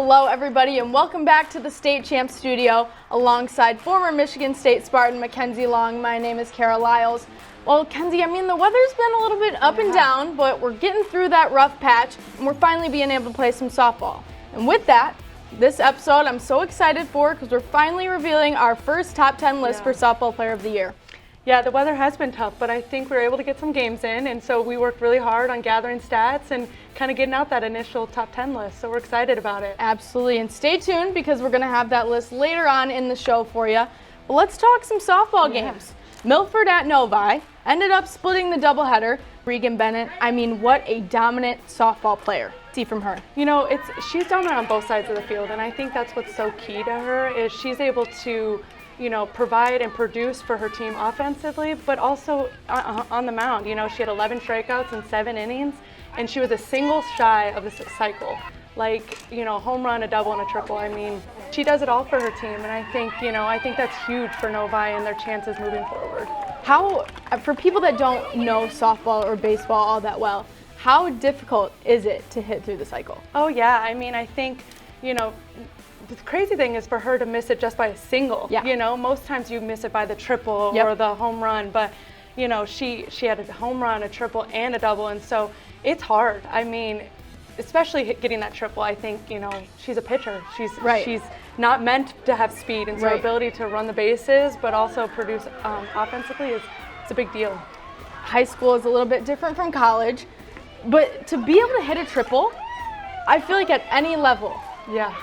Hello, everybody, and welcome back to the State Champ Studio alongside former Michigan State Spartan Mackenzie Long. My name is Kara Lyles. Well, Kenzie, the weather's been a little bit up and down, but we're getting through that rough patch, and we're finally being able to play some softball. And with that, this episode I'm so excited for because we're finally revealing our first top 10 list for Softball Player of the Year. Yeah, the weather has been tough, but I think we were able to get some games in, and so we worked really hard on gathering stats and kind of getting out that initial top 10 list, so we're excited about it. Absolutely, and stay tuned because we're going to have that list later on in the show for you. But let's talk some softball games. Milford at Novi ended up splitting the doubleheader. Regan Bennett, what a dominant softball player. See from her. You know, she's dominant on both sides of the field, and I think that's what's so key to her is she's able to provide and produce for her team offensively, but also on the mound. She had 11 strikeouts in 7 innings, and she was a single shy of the cycle. Home run, a double, and a triple. She does it all for her team, and I think that's huge for Novi and their chances moving forward. How, for people that don't know softball or baseball all that well, how difficult is it to hit through the cycle? Oh yeah, I think, the crazy thing is for her to miss it just by a single. Yeah. Most times you miss it by the triple or the home run, but she had a home run, a triple, and a double, and so it's hard. Especially getting that triple. I think she's a pitcher. She's not meant to have speed, and so ability to run the bases, but also produce offensively is a big deal. High school is a little bit different from college, but to be able to hit a triple, I feel like at any level. Yeah.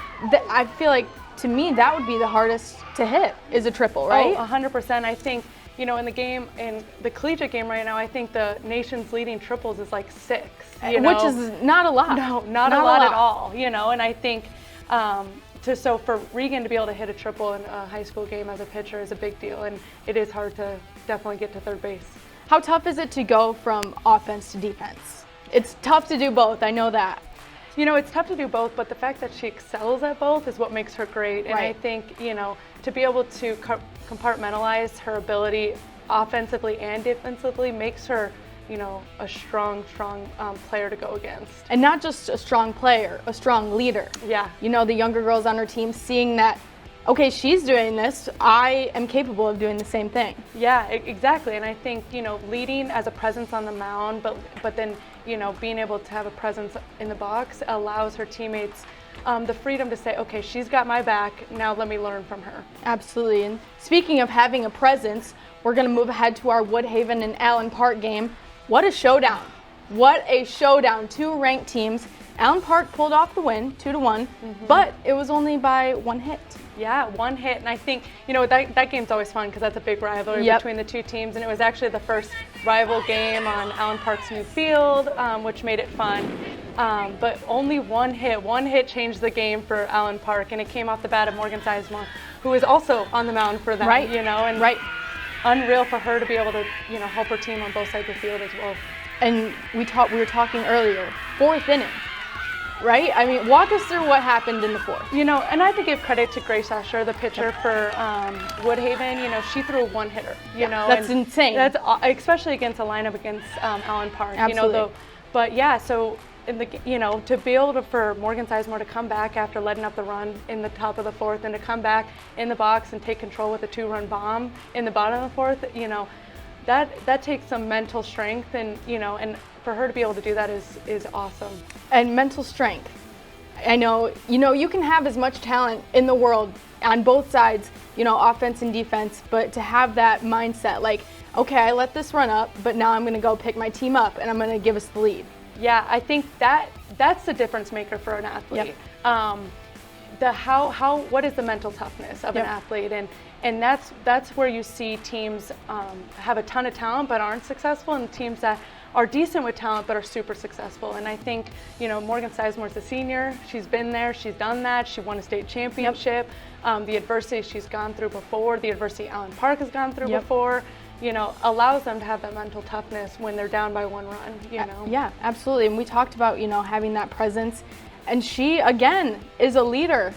I feel like, to me, that would be the hardest to hit, is a triple, right? Oh, 100%. I think, in the collegiate game right now, I think the nation's leading triples is like 6. Which is not a lot. No, not a lot at all. And I think, so for Regan to be able to hit a triple in a high school game as a pitcher is a big deal, and it is hard to definitely get to third base. How tough is it to go from offense to defense? It's tough to do both, I know that. It's tough to do both, but the fact that she excels at both is what makes her great. And I think, to be able to compartmentalize her ability offensively and defensively makes her, a strong player to go against. And not just a strong player, a strong leader. Yeah. The younger girls on her team seeing that, okay, she's doing this, I am capable of doing the same thing. Yeah, exactly. And I think, leading as a presence on the mound, but then, being able to have a presence in the box allows her teammates the freedom to say, okay, she's got my back, now let me learn from her. Absolutely. And speaking of having a presence, we're going to move ahead to our Woodhaven and Allen Park game. What a showdown. What a showdown. 2 ranked teams. Allen Park pulled off the win, 2-1, but it was only by 1 hit. Yeah, 1 hit, and I think, that game's always fun because that's a big rivalry between the 2 teams, and it was actually the first rival game on Allen Park's new field, which made it fun. But only 1 hit. 1 hit changed the game for Allen Park, and it came off the bat of Morgan Sizemore, who was also on the mound for them, and unreal for her to be able to, help her team on both sides of the field as well. And we were talking earlier, 4th inning. Right? Walk us through what happened in the 4th. And I have to give credit to Grace Usher, the pitcher for Woodhaven. She threw a 1-hitter. That's insane. That's especially against a lineup against Allen Park. Absolutely. So in the to be able for Morgan Sizemore to come back after letting up the run in the top of the 4th and to come back in the box and take control with a 2-run bomb in the bottom of the 4th, that takes some mental strength, and for her to be able to do that is awesome. And mental strength. I know, you can have as much talent in the world on both sides, offense and defense, but to have that mindset, like, okay, I let this run up, but now I'm going to go pick my team up and I'm going to give us the lead. Yeah, I think that's the difference maker for an athlete. What is the mental toughness of an athlete, and that's where you see teams have a ton of talent but aren't successful, and teams that are decent with talent but are super successful. And I think Morgan Sizemore's a senior. She's been there. She's done that. She won a state championship. The adversity she's gone through before, the adversity Allen Park has gone through before, allows them to have that mental toughness when they're down by 1 run. Yeah, absolutely. And we talked about having that presence. And she, again, is a leader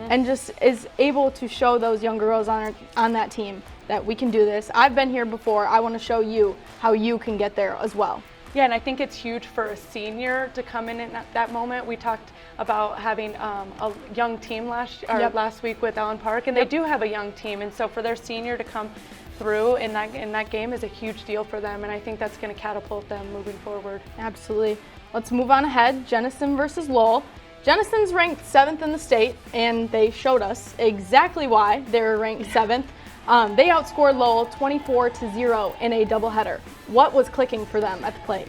and just is able to show those young girls on that team that we can do this. I've been here before. I want to show you how you can get there as well. Yeah, and I think it's huge for a senior to come in at that moment. We talked about having a young team last week with Allen Park, and they do have a young team, and so for their senior to come through in that game is a huge deal for them, and I think that's going to catapult them moving forward. Absolutely. Let's move on ahead. Jenison versus Lowell. Jenison's ranked 7th in the state, and they showed us exactly why they were ranked 7th. They outscored Lowell 24-0 in a doubleheader. What was clicking for them at the plate?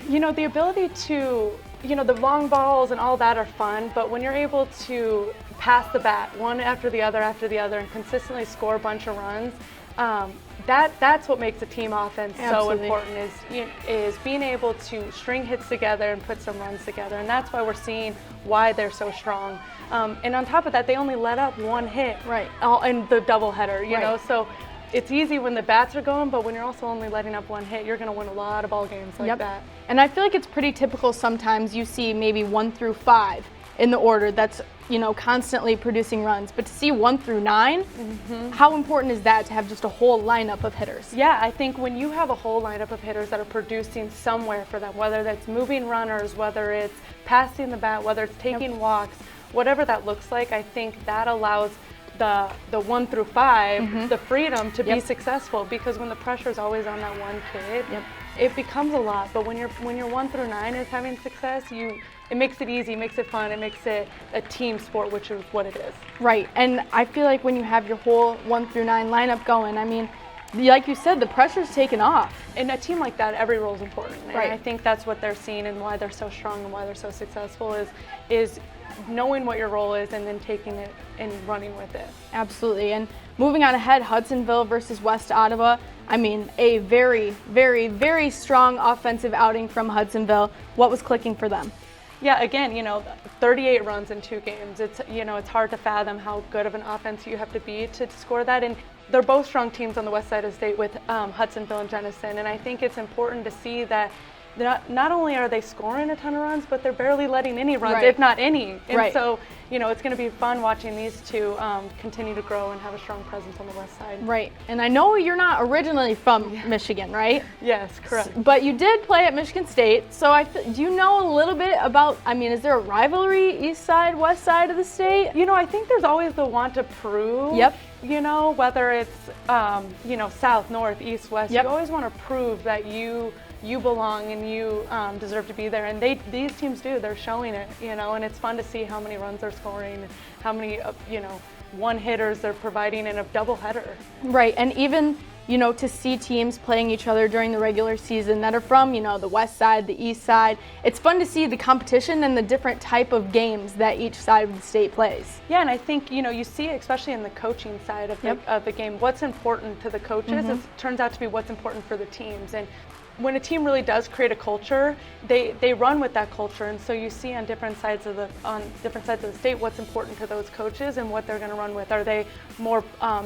You know, the ability to, the long balls and all that are fun, but when you're able to pass the bat one after the other, and consistently score a bunch of runs, that's what makes a team offense so important, is being able to string hits together and put some runs together, and that's why we're seeing why they're so strong. And on top of that, they only let up one hit in the doubleheader, you know, so it's easy when the bats are going, but when you're also only letting up one hit, you're going to win a lot of ball games like that. And I feel like it's pretty typical sometimes you see maybe 1 through 5 in the order that's, constantly producing runs. But to see 1 through 9, how important is that to have just a whole lineup of hitters? Yeah, I think when you have a whole lineup of hitters that are producing somewhere for them, whether that's moving runners, whether it's passing the bat, whether it's taking walks, whatever that looks like, I think that allows the 1 through 5 the freedom to be successful, because when the pressure is always on that one kid, it becomes a lot. But when your 1 through 9 is having success, it makes it easy, makes it fun, it makes it a team sport, which is what it is. Right, and I feel like when you have your whole 1 through 9 lineup going, I mean, like you said, the pressure's taken off. In a team like that, every role is important. And I think that's what they're seeing and why they're so strong and why they're so successful is knowing what your role is and then taking it and running with it. Absolutely. And moving on ahead, Hudsonville versus West Ottawa. I mean, a very, very, very strong offensive outing from Hudsonville. What was clicking for them? Yeah, again, 38 runs in 2 games. It's hard to fathom how good of an offense you have to be to score that. And they're both strong teams on the west side of the state with Hudsonville and Jenison. And I think it's important to see that not only are they scoring a ton of runs, but they're barely letting any runs, if not any. And so, it's going to be fun watching these two continue to grow and have a strong presence on the west side. Right. And I know you're not originally from Michigan, right? Yes, correct. But you did play at Michigan State. So do you know a little bit about, is there a rivalry east side, west side of the state? I think there's always the want to prove. Whether it's, south, north, east, west, you always want to prove that you belong and you deserve to be there, and these teams do. They're showing it, and it's fun to see how many runs they're scoring, how many one hitters they're providing in a doubleheader. Right, and even to see teams playing each other during the regular season that are from the west side, the east side. It's fun to see the competition and the different type of games that each side of the state plays. Yeah, and I think you see it especially in the coaching side of the game. What's important to the coaches turns out to be what's important for the teams. And when a team really does create a culture, they run with that culture, and so you see on different sides of the state what's important to those coaches and what they're going to run with. Are they more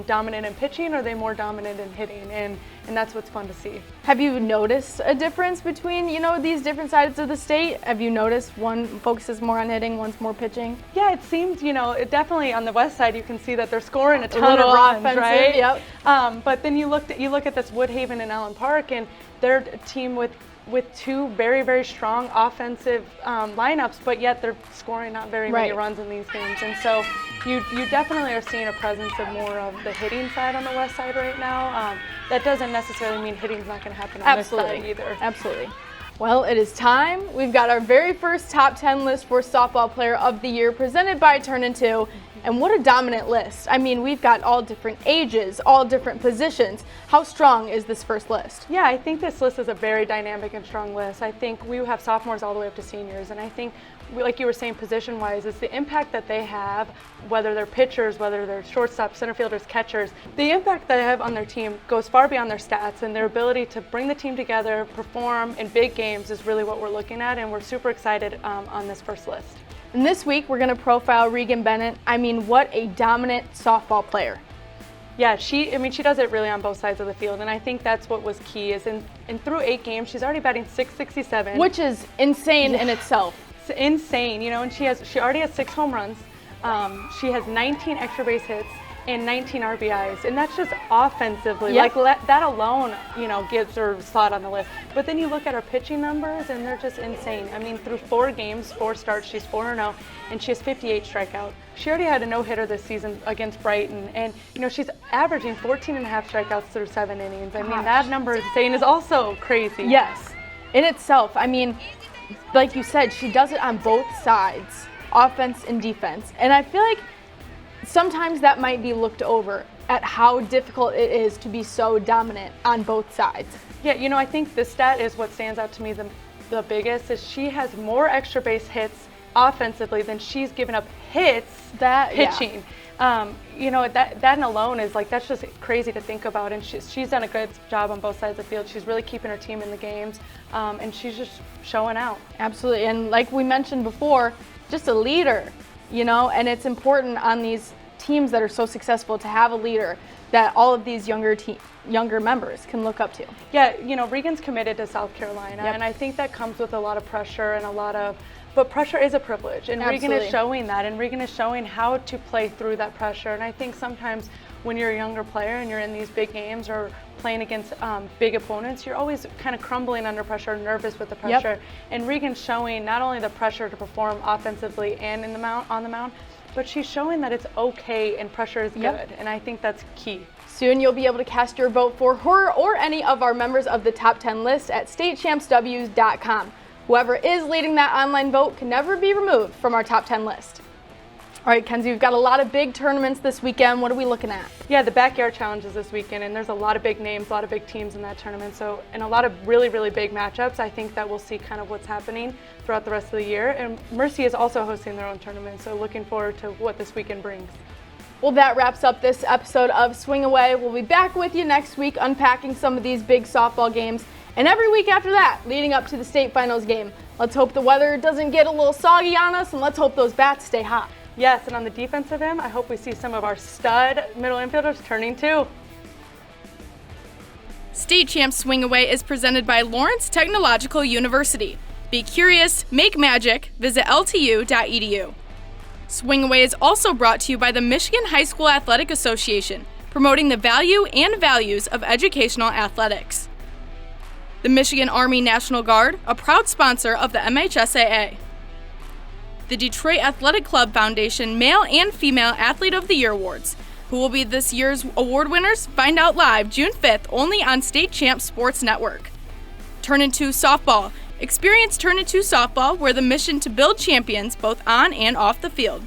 dominant in pitching, or are they more dominant in hitting? And that's what's fun to see. Have you noticed a difference between these different sides of the state? Have you noticed one focuses more on hitting, one's more pitching? Yeah, it seems it definitely on the west side you can see that they're scoring a ton of runs, offensive, right? Yep. But then you look at this Woodhaven and Allen Park, and they're a team with 2 very, very strong offensive lineups, but yet they're scoring not very many runs in these games. And so you definitely are seeing a presence of more of the hitting side on the west side right now. That doesn't necessarily mean hitting's not going to happen on this side either. Absolutely. Well, it is time. We've got our very first top 10 list for Softball Player of the Year presented by Turn Into. And what a dominant list. We've got all different ages, all different positions. How strong is this first list? Yeah, I think this list is a very dynamic and strong list. I think we have sophomores all the way up to seniors, and I think, like you were saying, position-wise, is the impact that they have, whether they're pitchers, whether they're shortstops, center fielders, catchers. The impact that they have on their team goes far beyond their stats, and their ability to bring the team together, perform in big games is really what we're looking at, and we're super excited on this first list. And this week, we're going to profile Regan Bennett. What a dominant softball player. Yeah, she does it really on both sides of the field, and I think that's what was key, is in through 8 games, she's already batting .667. Which is insane in itself. It's insane, and she already has 6 home runs. She has 19 extra base hits, and 19 RBIs, and that's just offensively. Yep. Like that alone, gives her a slot on the list. But then you look at her pitching numbers, and they're just insane. I mean, through 4 games, 4 starts, she's 4-0, and she has 58 strikeouts. She already had a no-hitter this season against Brighton, and she's averaging 14.5 strikeouts through 7 innings. I mean, that number is insane. Is also crazy. Yes, in itself. I mean, like you said, she does it on both sides, offense and defense, and I feel like sometimes that might be looked over at how difficult it is to be so dominant on both sides. Yeah, I think this stat is what stands out to me the biggest, is she has more extra base hits offensively than she's given up hits pitching. Yeah. That alone is like, that's just crazy to think about, and she's done a good job on both sides of the field. She's really keeping her team in the games, and she's just showing out. Absolutely, and like we mentioned before, just a leader, and it's important on these teams that are so successful to have a leader that all of these younger members can look up to. Yeah, Regan's committed to South Carolina, Yep. and I think that comes with a lot of pressure and but pressure is a privilege, and Absolutely. Regan is showing that, and Regan is showing how to play through that pressure. And I think sometimes when you're a younger player and you're in these big games or playing against big opponents, you're always kind of crumbling under pressure, nervous with the pressure. Yep. And Regan's showing not only the pressure to perform offensively and on the mound, but she's showing that it's okay and pressure is good. Yep. And I think that's key. Soon you'll be able to cast your vote for her or any of our members of the top 10 list at statechampsws.com. Whoever is leading that online vote can never be removed from our top 10 list. All right, Kenzie, we've got a lot of big tournaments this weekend. What are we looking at? Yeah, the Backyard Challenge is this weekend, and there's a lot of big names, a lot of big teams in that tournament. So, and a lot of really, really big matchups. I think that we'll see kind of what's happening throughout the rest of the year. And Mercy is also hosting their own tournament, so looking forward to what this weekend brings. Well, that wraps up this episode of Swing Away. We'll be back with you next week unpacking some of these big softball games. And every week after that, leading up to the state finals game. Let's hope the weather doesn't get a little soggy on us, and let's hope those bats stay hot. Yes, and on the defensive end, I hope we see some of our stud middle infielders turning too. State Champs Swing Away is presented by Lawrence Technological University. Be curious, make magic, visit ltu.edu. Swing Away is also brought to you by the Michigan High School Athletic Association, promoting the value and values of educational athletics. The Michigan Army National Guard, a proud sponsor of the MHSAA. The Detroit Athletic Club Foundation Male and Female Athlete of the Year Awards. Who will be this year's award winners? Find out live June 5th only on State Champs Sports Network. Turn Into Softball. Experience Turn Into Softball, where the mission to build champions both on and off the field.